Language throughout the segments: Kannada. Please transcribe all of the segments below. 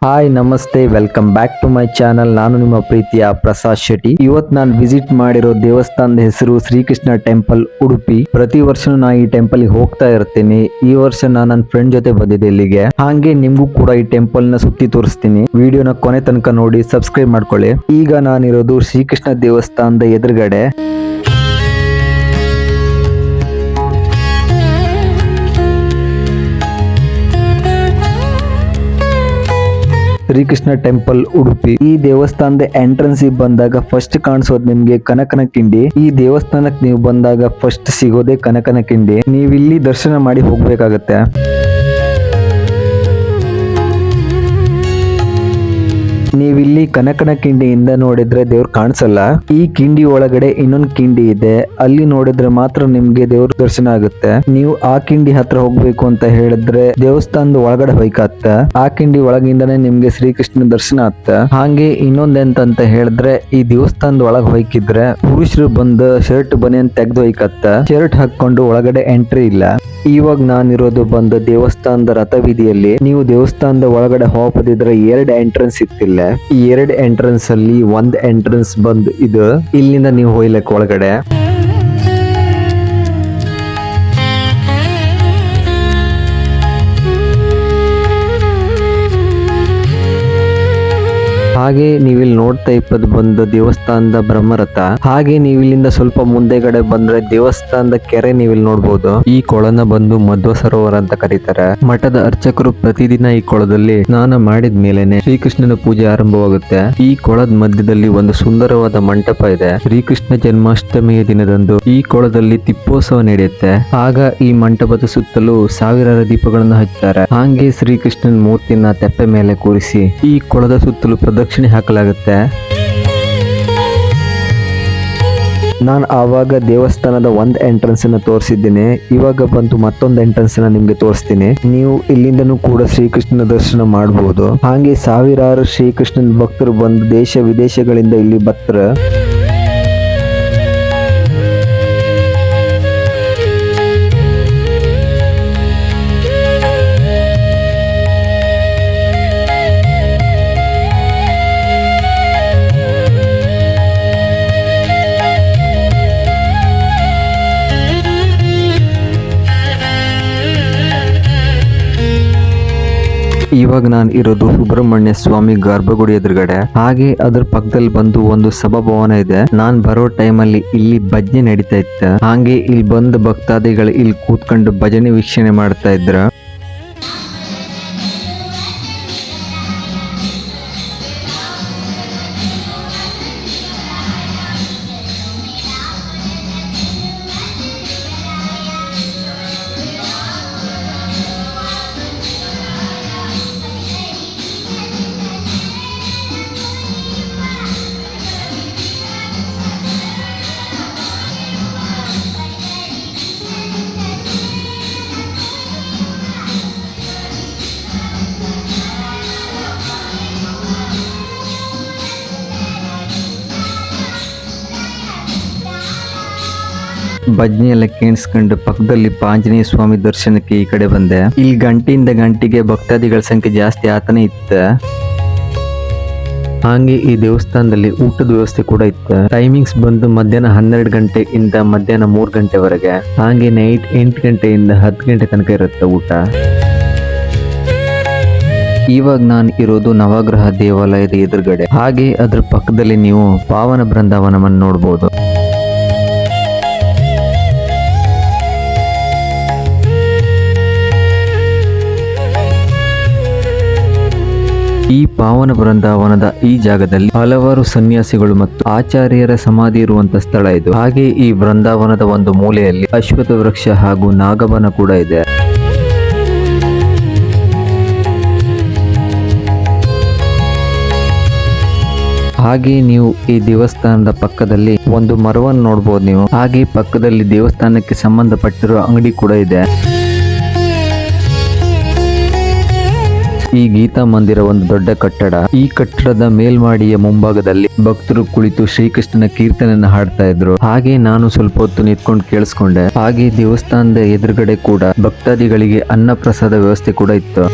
ಹಾಯ್ ನಮಸ್ತೆ, welcome back to my channel. ನಾನು ನಿಮ್ಮ ಪ್ರೀತಿಯ ಪ್ರಸಾದ್ ಶೆಟ್ಟಿ. ಇವತ್ತು ನಾನು ವಿಸಿಟ್ ಮಾಡಿರೋ ದೇವಸ್ಥಾನದ ಹೆಸರು ಶ್ರೀಕೃಷ್ಣ ಟೆಂಪಲ್ ಉಡುಪಿ. ಪ್ರತಿ ವರ್ಷ ನಾನು ಈ ಟೆಂಪಲ್ ಹೋಗ್ತಾ ಇರ್ತೀನಿ. ಈ ವರ್ಷ ನಾನು ನನ್ನ ಫ್ರೆಂಡ್ ಜೊತೆ ಬಂದಿದ್ದೆ ಇಲ್ಲಿಗೆ. ಹಾಗೆ ನಿಮ್ಗೂ ಕೂಡ ಈ ಟೆಂಪಲ್ ನ ಸುತ್ತಿ ತೋರಿಸ್ತೀನಿ. ವಿಡಿಯೋನ ಕೊನೆ ತನಕ ನೋಡಿ, ಸಬ್ಸ್ಕ್ರೈಬ್ ಮಾಡ್ಕೊಳ್ಳಿ. ಈಗ ನಾನಿರೋದು ಶ್ರೀಕೃಷ್ಣ ದೇವಸ್ಥಾನದ ಎದುರುಗಡೆ. ಶ್ರೀಕೃಷ್ಣ ಟೆಂಪಲ್ ಉಡುಪಿ. ಈ ದೇವಸ್ಥಾನದ ಎಂಟ್ರೆನ್ಸ್ ಬಂದಾಗ ಫಸ್ಟ್ ಕಾಣಿಸೋದು ನಿಮ್ಗೆ ಕನಕನ ಕಿಂಡಿ. ಈ ದೇವಸ್ಥಾನಕ್ಕೆ ನೀವು ಬಂದಾಗ ಫಸ್ಟ್ ಸಿಗೋದೇ ಕನಕನ ಕಿಂಡಿ. ನೀವಿಲ್ಲಿ ದರ್ಶನ ಮಾಡಿ ಹೋಗ್ಬೇಕಾಗತ್ತೆ. ನೀವಿಲ್ಲಿ ಕನಕನ ಕಿಂಡಿಯಿಂದ ನೋಡಿದ್ರೆ ದೇವ್ರು ಕಾಣಿಸಲ್ಲ. ಈ ಕಿಂಡಿ ಒಳಗಡೆ ಇನ್ನೊಂದು ಕಿಂಡಿ ಇದೆ, ಅಲ್ಲಿ ನೋಡಿದ್ರೆ ಮಾತ್ರ ನಿಮ್ಗೆ ದೇವ್ರ ದರ್ಶನ ಆಗುತ್ತೆ. ನೀವು ಆ ಕಿಂಡಿ ಹತ್ರ ಹೋಗ್ಬೇಕು ಅಂತ ಹೇಳಿದ್ರೆ ದೇವಸ್ಥಾನದ ಒಳಗಡೆ ಹೋಯ್ಕಾತ್ತ. ಆ ಕಿಂಡಿ ಒಳಗಿಂದಾನೆ ನಿಮ್ಗೆ ಶ್ರೀಕೃಷ್ಣ ದರ್ಶನ ಆತ್ತ. ಹಾಗೆ ಇನ್ನೊಂದೆಂತಂತ ಹೇಳಿದ್ರೆ ಈ ದೇವಸ್ಥಾನದ ಒಳಗ್ ಹೋಯ್ಕಿದ್ರೆ ಪುರುಷರು ಬಂದು ಶರ್ಟ್ ಬನಿಯನ್ ತೆಗ್ದು ಹೋಯ್ಕತ್ತ. ಶರ್ಟ್ ಹಾಕೊಂಡು ಒಳಗಡೆ ಎಂಟ್ರಿ ಇಲ್ಲ. ಇವಾಗ ನಾನಿರೋದು ಬಂದು ದೇವಸ್ಥಾನದ ರಥವೀದಿಯಲ್ಲಿ. ನೀವು ದೇವಸ್ಥಾನದ ಒಳಗಡೆ ಹೋಗೋದಿದ್ರೆ 2 ಎಂಟ್ರೆನ್ಸ್ ಇತ್ತಿಲ್ಲ. ಈ 2 ಎಂಟ್ರೆನ್ಸ್ ಅಲ್ಲಿ ಒಂದ್ ಎಂಟ್ರೆನ್ಸ್ ಬಂದು ಇದು. ಇಲ್ಲಿಂದ ನೀವು ಹೋಗ್ಲಿಕ್ಕೆ ಒಳಗಡೆ. ಹಾಗೆ ನೀವಿಲ್ಲಿ ನೋಡ್ತಾ ಇಪ್ಪದು ಬಂದು ದೇವಸ್ಥಾನದ ಬ್ರಹ್ಮರಥ. ಹಾಗೆ ನೀವಿಲ್ಲಿಂದ ಸ್ವಲ್ಪ ಮುಂದೆಗಡೆ ಬಂದ್ರೆ ದೇವಸ್ಥಾನದ ಕೆರೆ ನೀವಿಲ್ಲಿ ನೋಡ್ಬೋದು. ಈ ಕೊಳನ ಬಂದು ಮಧ್ವ ಸರೋವರ ಅಂತ ಕರೀತಾರೆ. ಮಠದ ಅರ್ಚಕರು ಪ್ರತಿದಿನ ಈ ಕೊಳದಲ್ಲಿ ಸ್ನಾನ ಮಾಡಿದ ಮೇಲೆನೆ ಶ್ರೀಕೃಷ್ಣನ ಪೂಜೆ ಆರಂಭವಾಗುತ್ತೆ. ಈ ಕೊಳದ ಮಧ್ಯದಲ್ಲಿ ಒಂದು ಸುಂದರವಾದ ಮಂಟಪ ಇದೆ. ಶ್ರೀಕೃಷ್ಣ ಜನ್ಮಾಷ್ಟಮಿಯ ದಿನದಂದು ಈ ಕೊಳದಲ್ಲಿ ತಿಪ್ಪೋತ್ಸವ ನಡೆಯುತ್ತೆ. ಆಗ ಈ ಮಂಟಪದ ಸುತ್ತಲೂ ಸಾವಿರಾರು ದೀಪಗಳನ್ನು ಹಚ್ಚುತ್ತಾರೆ. ಹಾಗೆ ಶ್ರೀಕೃಷ್ಣನ ಮೂರ್ತಿನ ತೆಪ್ಪೆ ಮೇಲೆ ಕೂರಿಸಿ ಈ ಕೊಳದ ಸುತ್ತಲೂ ಪ್ರದಕ್ಷಿಣೆ ಹಾಕಲಾಗುತ್ತೆ. ನಾನು ಆವಾಗ ದೇವಸ್ಥಾನದ ಒಂದು ಎಂಟ್ರೆನ್ಸ್ ಅನ್ನ ತೋರಿಸಿದ್ದೀನಿ. ಇವಾಗ ಬಂತು ಮತ್ತೊಂದು ಎಂಟ್ರೆನ್ಸ್ ನ ನಿಮ್ಗೆ ತೋರಿಸ್ತೀನಿ. ನೀವು ಇಲ್ಲಿಂದನೂ ಕೂಡ ಶ್ರೀಕೃಷ್ಣನ ದರ್ಶನ ಮಾಡಬಹುದು. ಹಾಗೆ ಸಾವಿರಾರು ಶ್ರೀಕೃಷ್ಣನ ಭಕ್ತರು ಬಂದು ದೇಶ ವಿದೇಶಗಳಿಂದ ಇಲ್ಲಿ ಬರ್ತಾರೆ. ಇವಾಗ ನಾನು ಇರೋದು ಸುಬ್ರಹ್ಮಣ್ಯ ಸ್ವಾಮಿ ಗರ್ಭಗುಡಿ ಎದುರುಗಡೆ. ಹಾಗೆ ಅದ್ರ ಪಕ್ಕದಲ್ಲಿ ಬಂದು ಒಂದು ಸಭಾಭವನ ಇದೆ. ನಾನ್ ಬರೋ ಟೈಮಲ್ಲಿ ಇಲ್ಲಿ ಭಜನೆ ನಡೀತಾ ಇತ್ತು. ಹಾಗೆ ಇಲ್ಲಿ ಬಂದ ಭಕ್ತಾದಿಗಳು ಇಲ್ಲಿ ಕೂತ್ಕೊಂಡು ಭಜನೆ ವೀಕ್ಷಣೆ ಮಾಡ್ತಾ ಇದ್ರ. ಭಜನೆ ಎಲ್ಲ ಕೇಳಿಸ್ಕೊಂಡು ಪಕ್ಕದಲ್ಲಿ ಆಂಜನೇಯ ಸ್ವಾಮಿ ದರ್ಶನಕ್ಕೆ ಈ ಕಡೆ ಬಂದೆ. ಇಲ್ಲಿ ಗಂಟೆಯಿಂದ ಗಂಟೆಗೆ ಭಕ್ತಾದಿಗಳ ಸಂಖ್ಯೆ ಜಾಸ್ತಿ ಆತನೇ ಇತ್ತು. ಹಾಗೆ ಈ ದೇವಸ್ಥಾನದಲ್ಲಿ ಊಟದ ವ್ಯವಸ್ಥೆ ಕೂಡ ಇತ್ತು. ಟೈಮಿಂಗ್ಸ್ ಬಂದು ಮಧ್ಯಾಹ್ನ 12 ಗಂಟೆಯಿಂದ ಮಧ್ಯಾಹ್ನ 3 ಗಂಟೆವರೆಗೆ. ಹಾಗೆ ನೈಟ್ 8 ಗಂಟೆಯಿಂದ 10 ಗಂಟೆ ತನಕ ಇರುತ್ತೆ ಊಟ. ಇವಾಗ ನಾನು ಇರೋದು ನವಗ್ರಹ ದೇವಾಲಯದ ಎದುರುಗಡೆ. ಹಾಗೆ ಅದ್ರ ಪಕ್ಕದಲ್ಲಿ ನೀವು ಪಾವನ ಬೃಂದಾವನವನ್ನು ನೋಡಬಹುದು. ಈ ಪಾವನ ಬೃಂದಾವನದ ಈ ಜಾಗದಲ್ಲಿ ಹಲವಾರು ಸನ್ಯಾಸಿಗಳು ಮತ್ತು ಆಚಾರ್ಯರ ಸಮಾಧಿ ಇರುವಂತ ಸ್ಥಳ ಇದು. ಹಾಗೆ ಈ ಬೃಂದಾವನದ ಒಂದು ಮೂಲೆಯಲ್ಲಿ ಅಶ್ವತ್ಥ ವೃಕ್ಷ ಹಾಗೂ ನಾಗವನ ಕೂಡ ಇದೆ. ಹಾಗೆ ನೀವು ಈ ದೇವಸ್ಥಾನದ ಪಕ್ಕದಲ್ಲಿ ಒಂದು ಮರವನ್ನು ನೋಡಬಹುದು ನೀವು. ಹಾಗೆ ಪಕ್ಕದಲ್ಲಿ ದೇವಸ್ಥಾನಕ್ಕೆ ಸಂಬಂಧಪಟ್ಟಿರುವ ಅಂಗಡಿ ಕೂಡ ಇದೆ. ಈ ಗೀತಾ ಮಂದಿರ ಒಂದು ದೊಡ್ಡ ಕಟ್ಟಡ. ಈ ಕಟ್ಟಡದ ಮೇಲ್ಮಾಡಿಯ ಮುಂಭಾಗದಲ್ಲಿ ಭಕ್ತರು ಕುಳಿತು ಶ್ರೀಕೃಷ್ಣನ ಕೀರ್ತನೆಯನ್ನು ಹಾಡ್ತಾ ಇದ್ರು. ಹಾಗೆ ನಾನು ಸ್ವಲ್ಪ ಹೊತ್ತು ನಿಂತ್ಕೊಂಡು ಕೇಳಿಸ್ಕೊಂಡೆ. ಹಾಗೆ ದೇವಸ್ಥಾನದ ಎದುರುಗಡೆ ಕೂಡ ಭಕ್ತಾದಿಗಳಿಗೆ ಅನ್ನ ಪ್ರಸಾದ ವ್ಯವಸ್ಥೆ ಕೂಡ ಇತ್ತು.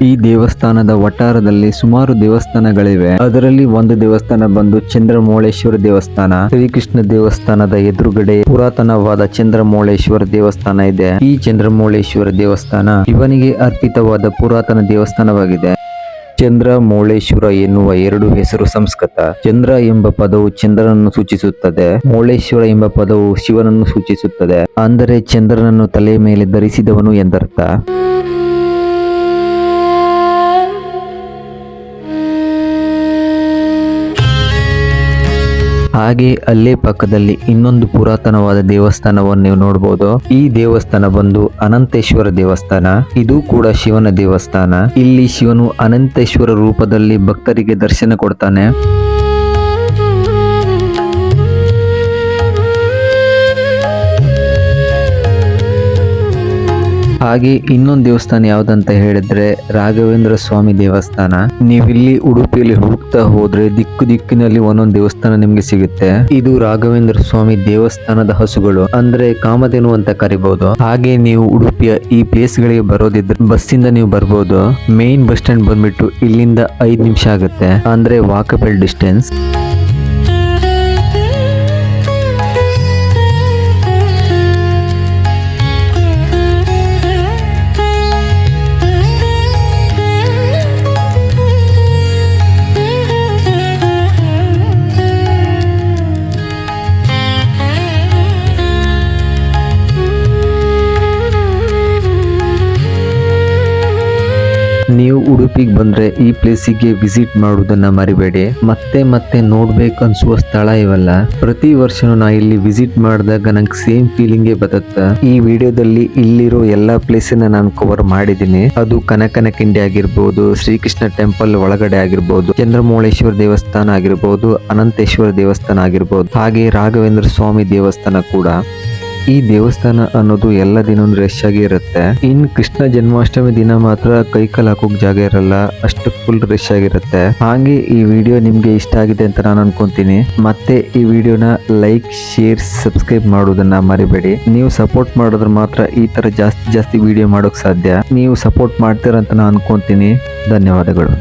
ಈ ದೇವಸ್ಥಾನದ ವಟಾರದಲ್ಲಿ ಸುಮಾರು ದೇವಸ್ಥಾನಗಳಿವೆ. ಅದರಲ್ಲಿ ಒಂದು ದೇವಸ್ಥಾನ ಬಂದು ಚಂದ್ರಮೌಳೇಶ್ವರ ದೇವಸ್ಥಾನ. ಶ್ರೀಕೃಷ್ಣ ದೇವಸ್ಥಾನದ ಎದುರುಗಡೆ ಪುರಾತನವಾದ ಚಂದ್ರಮೌಳೇಶ್ವರ ದೇವಸ್ಥಾನ ಇದೆ. ಈ ಚಂದ್ರಮೌಳೇಶ್ವರ ದೇವಸ್ಥಾನ ಶಿವನಿಗೆ ಅರ್ಪಿತವಾದ ಪುರಾತನ ದೇವಸ್ಥಾನವಾಗಿದೆ. ಚಂದ್ರಮೌಳೇಶ್ವರ ಎನ್ನುವ ಎರಡು ಹೆಸರು ಸಂಸ್ಕೃತ. ಚಂದ್ರ ಎಂಬ ಪದವು ಚಂದ್ರನನ್ನು ಸೂಚಿಸುತ್ತದೆ, ಮೌಳೇಶ್ವರ ಎಂಬ ಪದವು ಶಿವನನ್ನು ಸೂಚಿಸುತ್ತದೆ. ಅಂದರೆ ಚಂದ್ರನನ್ನು ತಲೆಯ ಮೇಲೆ ಧರಿಸಿದವನು ಎಂದರ್ಥ. ಹಾಗೆ ಅಲ್ಲೇ ಪಕ್ಕದಲ್ಲಿ ಇನ್ನೊಂದು ಪುರಾತನವಾದ ದೇವಸ್ಥಾನವನ್ನು ನೀವು ನೋಡಬಹುದು. ಈ ದೇವಸ್ಥಾನ ಬಂದು ಅನಂತೇಶ್ವರ ದೇವಸ್ಥಾನ. ಇದು ಕೂಡ ಶಿವನ ದೇವಸ್ಥಾನ. ಇಲ್ಲಿ ಶಿವನು ಅನಂತೇಶ್ವರ ರೂಪದಲ್ಲಿ ಭಕ್ತರಿಗೆ ದರ್ಶನ ಕೊಡ್ತಾನೆ. ಹಾಗೆ ಇನ್ನೊಂದು ದೇವಸ್ಥಾನ ಯಾವ್ದಂತ ಹೇಳಿದ್ರೆ ರಾಘವೇಂದ್ರ ಸ್ವಾಮಿ ದೇವಸ್ಥಾನ. ನೀವಿಲ್ಲಿ ಉಡುಪಿಯಲ್ಲಿ ಹುಡುಕ್ತಾ ಹೋದ್ರೆ ದಿಕ್ಕಿನಲ್ಲಿ ಒಂದೊಂದು ದೇವಸ್ಥಾನ ನಿಮ್ಗೆ ಸಿಗುತ್ತೆ. ಇದು ರಾಘವೇಂದ್ರ ಸ್ವಾಮಿ ದೇವಸ್ಥಾನದ ಹಸುಗಳು, ಅಂದ್ರೆ ಕಾಮಧೇನು ಅಂತ ಕರಿಬಹುದು. ಹಾಗೆ ನೀವು ಉಡುಪಿಯ ಈ ಪ್ಲೇಸ್ ಗಳಿಗೆ ಬರೋದಿದ್ರೆ ಬಸ್ಸಿಂದ ನೀವು ಬರ್ಬೋದು. ಮೇನ್ ಬಸ್ ಸ್ಟ್ಯಾಂಡ್ ಬಂದ್ಬಿಟ್ಟು ಇಲ್ಲಿಂದ 5 ನಿಮಿಷ ಆಗುತ್ತೆ, ಅಂದ್ರೆ ವಾಕಬಲ್ ಡಿಸ್ಟೆನ್ಸ್. ನೀವು ಉಡುಪಿಗೆ ಬಂದ್ರೆ ಈ ಪ್ಲೇಸಿಗೆ ವಿಸಿಟ್ ಮಾಡುವುದನ್ನ ಮರಿಬೇಡಿ. ಮತ್ತೆ ನೋಡ್ಬೇಕು ಅನ್ಸುವ ಸ್ಥಳ ಇವೆಲ್ಲ. ಪ್ರತಿ ವರ್ಷನೂ ನಾ ಇಲ್ಲಿ ವಿಸಿಟ್ ಮಾಡಿದಾಗ ನಂಗೆ ಸೇಮ್ ಫೀಲಿಂಗೇ ಬರುತ್ತೆ. ಈ ವಿಡಿಯೋದಲ್ಲಿ ಇಲ್ಲಿರೋ ಎಲ್ಲಾ ಪ್ಲೇಸನ್ನ ನಾನು ಕವರ್ ಮಾಡಿದ್ದೀನಿ. ಅದು ಕನಕನಕಿಂಡಿ ಆಗಿರ್ಬೋದು, ಶ್ರೀಕೃಷ್ಣ ಟೆಂಪಲ್ ಒಳಗಡೆ ಆಗಿರ್ಬೋದು, ಚಂದ್ರಮೌಳೇಶ್ವರ ದೇವಸ್ಥಾನ ಆಗಿರ್ಬೋದು, ಅನಂತೇಶ್ವರ ದೇವಸ್ಥಾನ ಆಗಿರ್ಬೋದು, ಹಾಗೆ ರಾಘವೇಂದ್ರ ಸ್ವಾಮಿ ದೇವಸ್ಥಾನ ಕೂಡ. ಈ ದೇವಸ್ಥಾನ ಅನ್ನೋದು ಎಲ್ಲ ದಿನವೂ ರಶ್ ಆಗಿ ಇರುತ್ತೆ. ಇನ್ ಕೃಷ್ಣ ಜನ್ಮಾಷ್ಟಮಿ ದಿನ ಮಾತ್ರ ಕೈಕಾಲು ಹಾಕೋಕ್ ಜಾಗ ಇರಲ್ಲ, ಅಷ್ಟು ಫುಲ್ ರಶ್ ಆಗಿರುತ್ತೆ. ಹಾಗೆ ಈ ವಿಡಿಯೋ ನಿಮ್ಗೆ ಇಷ್ಟ ಆಗಿದೆ ಅಂತ ನಾನು ಅನ್ಕೊಂತೀನಿ. ಮತ್ತೆ ಈ ವಿಡಿಯೋನ ಲೈಕ್, ಶೇರ್, ಸಬ್ಸ್ಕ್ರೈಬ್ ಮಾಡೋದನ್ನ ಮರಿಬೇಡಿ. ನೀವು ಸಪೋರ್ಟ್ ಮಾಡಿದ್ರೆ ಮಾತ್ರ ಈ ತರ ಜಾಸ್ತಿ ವಿಡಿಯೋ ಮಾಡೋಕ್ ಸಾಧ್ಯ. ನೀವು ಸಪೋರ್ಟ್ ಮಾಡ್ತೀರಂತ ನಾನು ಅನ್ಕೊಂತೀನಿ. ಧನ್ಯವಾದಗಳು.